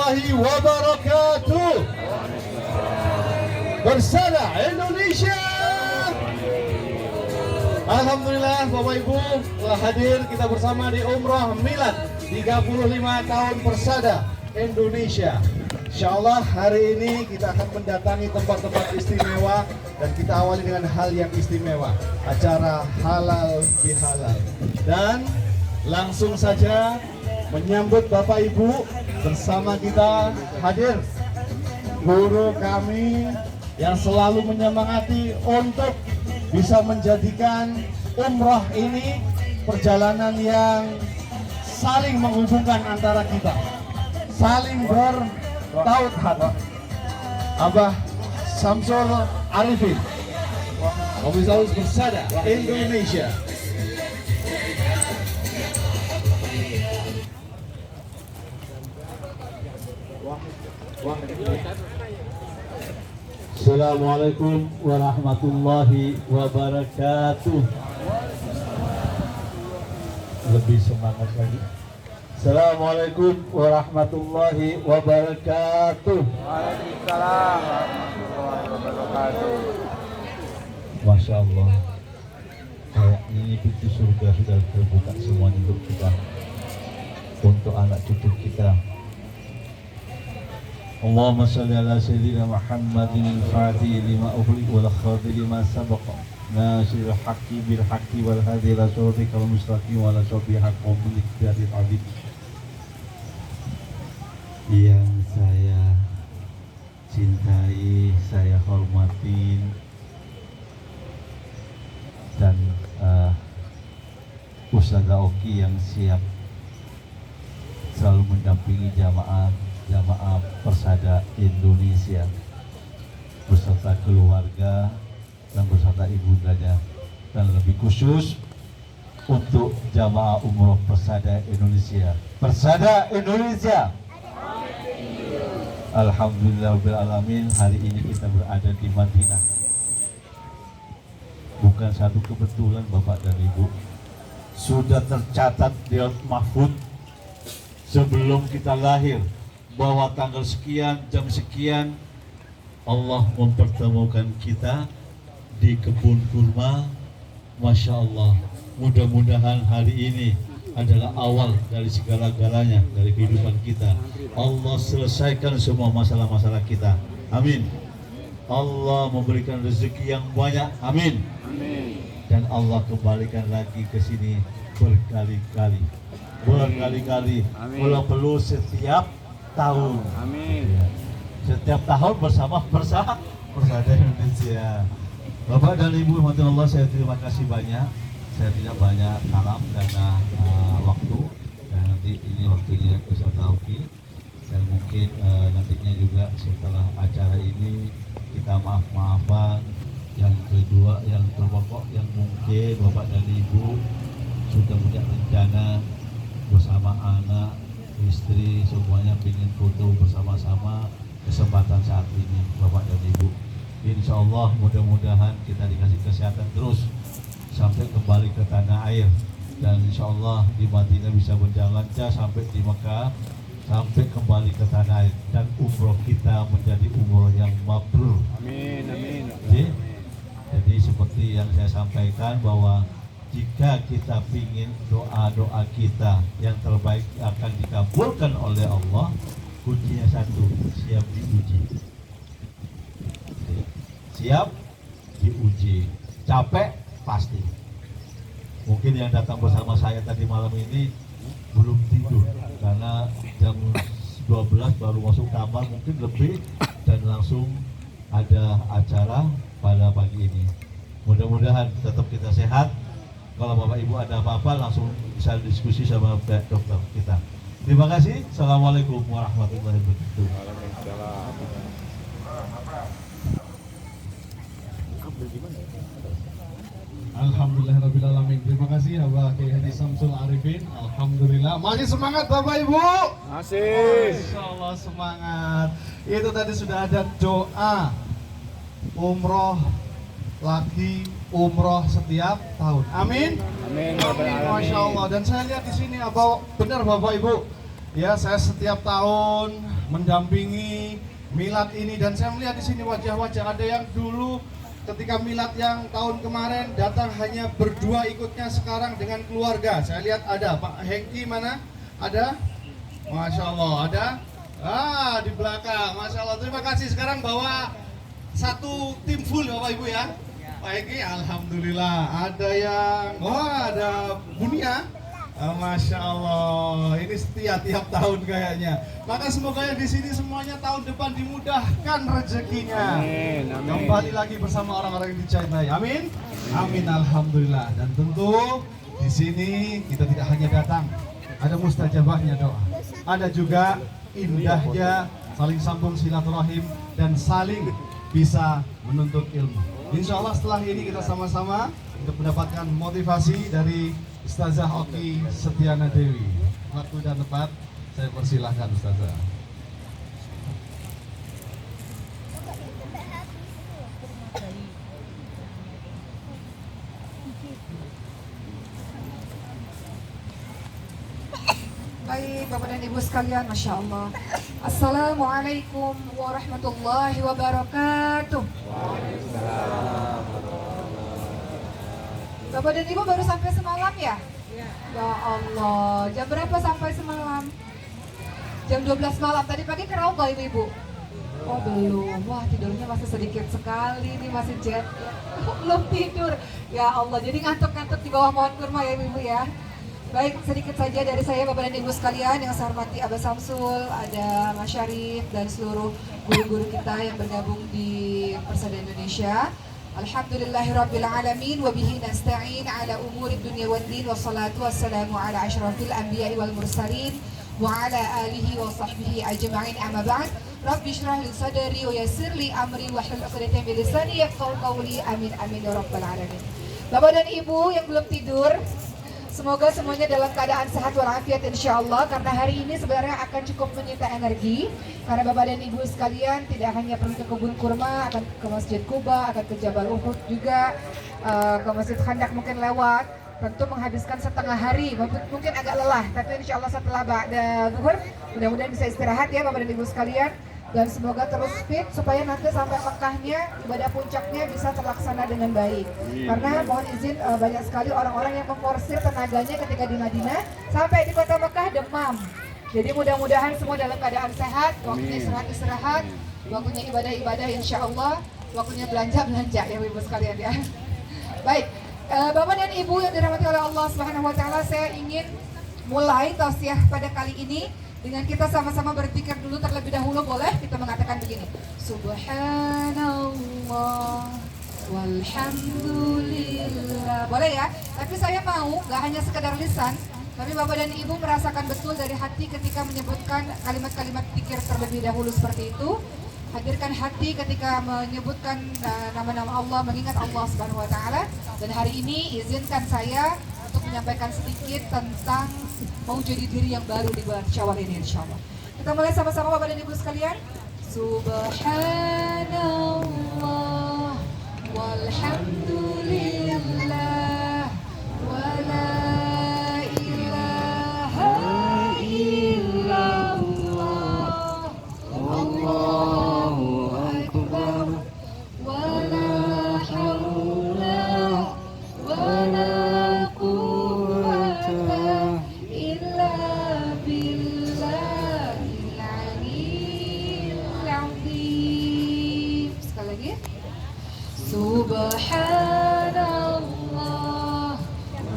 warahmatullahi wabarakatuh. Persada Indonesia. Alhamdulillah Bapak Ibu telah hadir kita bersama di Umroh Milad 35 tahun Persada Indonesia. Insyaallah hari ini kita akan mendatangi tempat-tempat istimewa dan kita awali dengan hal yang istimewa, acara halal bihalal. Dan langsung saja menyambut Bapak Ibu bersama kita hadir guru kami yang selalu menyemangati untuk bisa menjadikan umroh ini perjalanan yang saling menghubungkan antara kita, saling bertauhad. Abah Samsul Arifin, Komisaris Persada Indonesia. Assalamualaikum warahmatullahi wabarakatuh. Lebih semangat lagi. Assalamualaikum warahmatullahi wabarakatuh. Waalaikumsalam warahmatullahi wabarakatuh. Masya Allah, kayak ini pintu surga sudah terbuka semuanya untuk kita, untuk anak cucu kita. Allahumma salli ala sayyidina Muhammadin al-Fatih lima ughliq wal khatimi lima sabaqa nasirul haqqi bil haqqi wal hadi ila siratikal mustaqim wa ala sahbihi haqqo miqdaril azim. Yang saya cintai, saya hormatin, dan Ustazah Oki yang siap selalu mendampingi jamaah Persada Indonesia beserta keluarga dan beserta ibundanya, dan lebih khusus untuk jamaah umroh Persada Indonesia. Persada Indonesia. Alhamdulillahirrahmanirrahim, hari ini kita berada di Madinah. Bukan satu kebetulan Bapak dan Ibu, sudah tercatat di Lauh Mahfuz sebelum kita lahir bahwa tanggal sekian, jam sekian Allah mempertemukan kita di kebun kurma. Masya Allah, mudah-mudahan hari ini adalah awal dari segala-galanya dari kehidupan kita. Allah selesaikan semua masalah-masalah kita, amin. Allah memberikan rezeki yang banyak, amin. Dan Allah kembalikan lagi ke sini berkali-kali, kalau perlu setiap tahun. Amin. Setiap tahun bersama Persada Indonesia. Bapak dan Ibu rahmati Allah, saya terima kasih banyak. Saya tidak banyak kalam karena waktu, dan nanti ini waktunya Ustazah Oki, dan mungkin nantinya juga setelah acara ini kita maaf-maafan. Yang kedua, yang terpokok, yang mungkin Bapak dan Ibu sudah punya rencana bersama anak, istri, semuanya ingin foto bersama-sama, kesempatan saat ini Bapak dan Ibu. Insya Allah mudah-mudahan kita dikasih kesehatan terus sampai kembali ke tanah air, dan insya Allah di Madinah bisa berjalan lancar sampai di Mekah, sampai kembali ke tanah air, dan umroh kita menjadi umroh yang mabrur. Amin, amin. Jadi seperti yang saya sampaikan bahwa jika kita ingin doa-doa kita yang terbaik akan dikabulkan oleh Allah, kuncinya satu, siap diuji. Siap diuji, capek pasti. Mungkin yang datang bersama saya tadi malam ini belum tidur karena jam 12 baru masuk kamar, mungkin lebih, dan langsung ada acara pada pagi ini. Mudah-mudahan tetap kita sehat. Kalau Bapak Ibu ada apa-apa langsung bisa diskusi sama dokter kita. Terima kasih. Assalamualaikum warahmatullahi wabarakatuh. Alhamdulillahirrahmanirrahim. Terima kasih Abah Kiai Haji Samsul Arifin. Alhamdulillah. Masih semangat Bapak Ibu? Masih. Insya Allah semangat. Itu tadi sudah ada doa umroh lagi, umroh setiap tahun. Amin. Amin. Masya Allah. Dan saya lihat di sini benar Bapak Ibu. Ya, saya setiap tahun mendampingi milad ini. Dan saya melihat di sini wajah-wajah ada yang dulu ketika milad yang tahun kemarin datang hanya berdua ikutnya, sekarang dengan keluarga. Saya lihat ada Pak Hengki, mana? Ada? Masya Allah, ada? Di belakang, Masya Allah. Terima kasih. Sekarang bawa satu tim full Bapak Ibu ya. Pak Hengki, Alhamdulillah. Ada yang, ada Bunia. Masya Allah, ini setia tiap tahun kayaknya. Maka semoga yang di sini semuanya tahun depan dimudahkan rezekinya. Amin, amin. Kembali lagi bersama orang-orang yang dicintai. Amin. Amin. Alhamdulillah. Dan tentu di sini kita tidak hanya datang, ada mustajabahnya doa. Ada juga indahnya saling sambung silaturahim dan saling bisa menuntut ilmu. Insya Allah setelah ini kita sama-sama untuk mendapatkan motivasi dari Ustazah Oki Setiana Dewi. Waktu dan tempat saya persilahkan Ustazah. Baik, Bapak dan Ibu sekalian, Masya Allah. Assalamualaikum warahmatullahi wabarakatuh. Bapak dan Ibu baru sampai semalam ya? Ya Allah, jam berapa sampai semalam? Jam 12 malam, tadi pagi kerauk gak Ibu-Ibu? Oh belum, wah tidurnya masih sedikit sekali nih, masih jet. Belum tidur, ya Allah, jadi ngantuk-ngantuk di bawah pohon kurma ya Ibu-Ibu ya. Baik, sedikit saja dari saya Bapak dan Ibu sekalian yang saya hormati Abah Samsul, ada Mas Syarif dan seluruh guru-guru kita yang bergabung di Persada Indonesia. Alhamdulillahirrabbilalamin wabihi nasta'in ala umuri dunia wal din wassalatu wassalamu ala ashrafil anbiya'i wal mursalin wa ala alihi wa sahbihi ajma'in amma ba'd. Rabbi shrah li sadri wa yassir li amri wa hlul 'uqdatam min lisani yafqahu qawli. Amin amin ya rabbal alamin. Bapak dan Ibu yang belum tidur, semoga semuanya dalam keadaan sehat walafiat insyaallah, karena hari ini sebenarnya akan cukup menyita energi. Karena Bapak dan Ibu sekalian tidak hanya pergi ke kebun kurma, akan ke Masjid Kuba, akan ke Jabal Uhud juga, ke Masjid Khandak mungkin lewat. Tentu menghabiskan setengah hari, mungkin agak lelah, tapi insyaallah setelah ba'da zuhur mudah-mudahan bisa istirahat ya Bapak dan Ibu sekalian. Dan semoga terus fit supaya nanti sampai Mekahnya, ibadah puncaknya bisa terlaksana dengan baik. Karena mohon izin banyak sekali orang-orang yang memforsir tenaganya ketika di Madinah, sampai di kota Mekah demam. Jadi mudah-mudahan semua dalam keadaan sehat, waktunya istirahat, waktunya ibadah-ibadah insya Allah, waktunya belanja-belanja ya Ibu sekalian ya. Baik, Bapak dan Ibu yang dirahmati oleh Allah Subhanahu wa taala, saya ingin mulai tausiah pada kali ini dengan kita sama-sama berpikir dulu terlebih dahulu. Boleh kita mengatakan begini, Subhanallah walhamdulillah. Boleh ya? Tapi saya mau gak hanya sekedar lisan, tapi Bapak dan Ibu merasakan betul dari hati ketika menyebutkan kalimat-kalimat pikir terlebih dahulu seperti itu. Hadirkan hati ketika menyebutkan nama-nama Allah, mengingat Allah Subhanahu wa taala. Dan hari ini izinkan saya untuk menyampaikan sedikit tentang mau jadi diri yang baru di bulan Syawal ini insyaallah. Kita mulai sama-sama Bapak dan Ibu sekalian. Subhanallah walhamdulillah wala ilaha illallah Allahu akbar wala haula wala quwwata illa billahil aliyyil azim. Sekali lagi. Subhanallah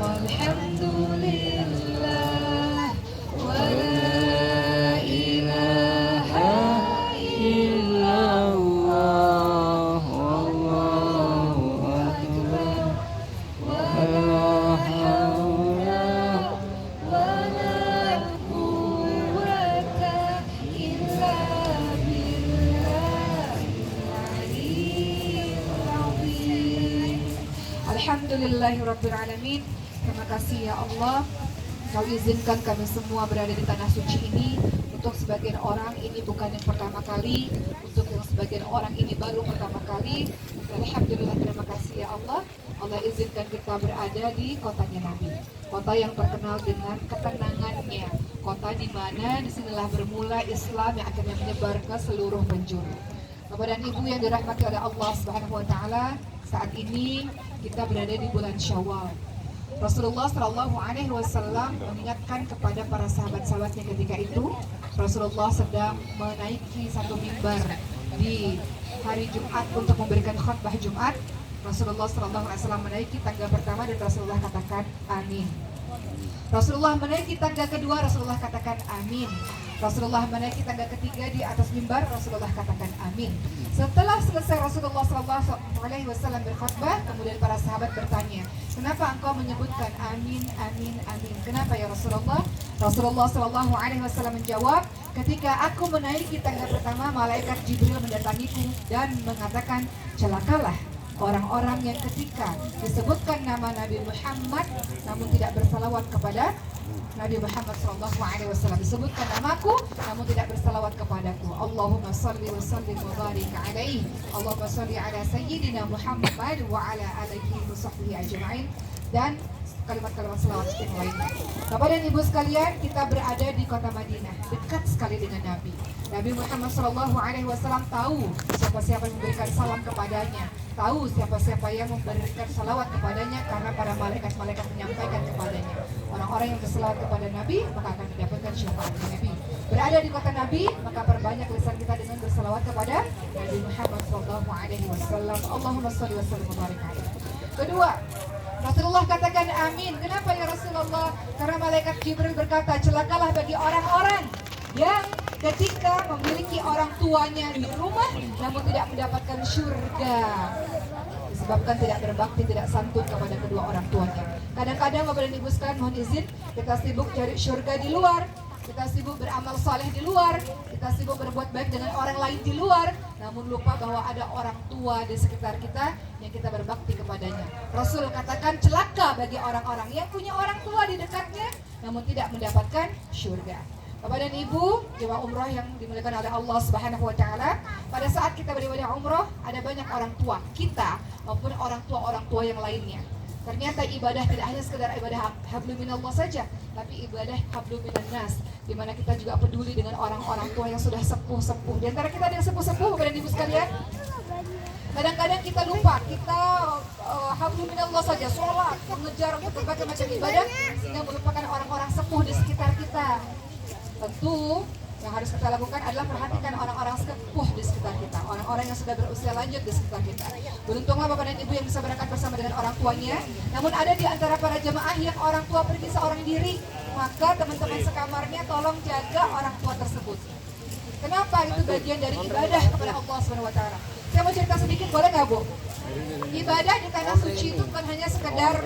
walhamdulillah wala ilaha illallah wallahu akbar wala haula wala quwwata illa billahil aliyyil azim. Alhamdulillahirrabbilalamin. Terima kasih ya Allah, Kau izinkan kami semua berada di tanah suci ini. Untuk sebagian orang ini bukan yang pertama kali, untuk yang sebagian orang ini baru pertama kali. Alhamdulillah, terima kasih ya Allah. Allah izinkan kita berada di kotanya Nabi, kota yang terkenal dengan ketenangannya, kota di mana disinilah bermula Islam yang akhirnya menyebar ke seluruh penjuru. Bapak dan Ibu yang dirahmati oleh Allah Subhanahu wa taala, saat ini kita berada di bulan Syawal. Rasulullah Shallallahu Alaihi Wasallam mengingatkan kepada para sahabat-sahabatnya ketika itu, Rasulullah sedang menaiki satu mimbar di hari Jumat untuk memberikan khutbah Jumat. Rasulullah Shallallahu Alaihi Wasallam menaiki tangga pertama dan Rasulullah katakan amin. Rasulullah menaiki tangga kedua, Rasulullah katakan amin. Rasulullah menaiki tangga ketiga di atas mimbar, Rasulullah katakan amin. Setelah selesai Rasulullah SAW berkhutbah, kemudian para sahabat bertanya, kenapa engkau menyebutkan amin, amin, amin? Kenapa ya Rasulullah? Rasulullah SAW menjawab, ketika aku menaiki tangga pertama, malaikat Jibril mendatangiku dan mengatakan, celakalah orang-orang yang ketika disebutkan nama Nabi Muhammad namun tidak bersalawat kepada Nabi Muhammad SAW, disebutkan namaku namun tidak bersalawat kepadaku. Allahumma salli wa sallim wa barik alaihi. Allahumma salli ala sayyidina Muhammad wa ala alihi wa sahbihi ajma'in, dan kalimat-kalimat selawat yang lainnya. Bapak dan Ibu sekalian, kita berada di kota Madinah, dekat sekali dengan Nabi. Nabi Muhammad SAW tahu siapa-siapa yang memberikan salam kepadanya, tahu siapa-siapa yang memberikan salawat kepadanya, karena para malaikat-malaikat menyampaikan kepadanya. Orang-orang yang bersalawat kepada Nabi maka akan mendapatkan syafaat Nabi. Berada di kota Nabi, maka perbanyak lisan kita dengan bersalawat kepada Nabi Muhammad SAW. Allahumma shalli wa sallim wa barik alaihi. Kedua, Rasulullah katakan amin. Kenapa ya Rasulullah? Karena malaikat Jibril berkata, celakalah bagi orang-orang yang ketika memiliki orang tuanya di rumah namun tidak mendapatkan surga, disebabkan tidak berbakti, tidak santun kepada kedua orang tuanya. Kadang-kadang Bapak dan Ibu sekalian, mohon izin, kita sibuk cari surga di luar, kita sibuk beramal saleh di luar, kita sibuk berbuat baik dengan orang lain di luar, namun lupa bahwa ada orang tua di sekitar kita yang kita berbakti kepadanya. Rasul katakan, celaka bagi orang-orang yang punya orang tua di dekatnya namun tidak mendapatkan surga. Bapak dan Ibu, jemaah umroh yang dimuliakan oleh Allah Subhanahu wa taala, pada saat kita beribadah umroh, ada banyak orang tua kita maupun orang tua yang lainnya. Ternyata ibadah tidak hanya sekedar ibadah hablum minallah saja, tapi ibadah hablum minan nas, di mana kita juga peduli dengan orang-orang tua yang sudah sepuh-sepuh. Di antara kita ada yang sepuh-sepuh, Bapak dan Ibu sekalian. Kadang-kadang kita lupa, kita hablum minallah saja, sholat, mengejar untuk berbagai macam ibadah, sehingga melupakan orang-orang sepuh di sekitar kita. Tentu yang harus kita lakukan adalah perhatikan orang-orang sepuh di sekitar kita, orang-orang yang sudah berusia lanjut di sekitar kita. Beruntunglah Bapak dan Ibu yang bisa berangkat bersama dengan orang tuanya. Namun ada di antara para jemaah yang orang tua pergi seorang diri, maka teman-teman sekamarnya tolong jaga orang tua tersebut. Kenapa? Itu bagian dari ibadah kepada Allah SWT. Saya mau cerita sedikit, boleh nggak Bu? Ibadah di tanah suci itu bukan hanya sekedar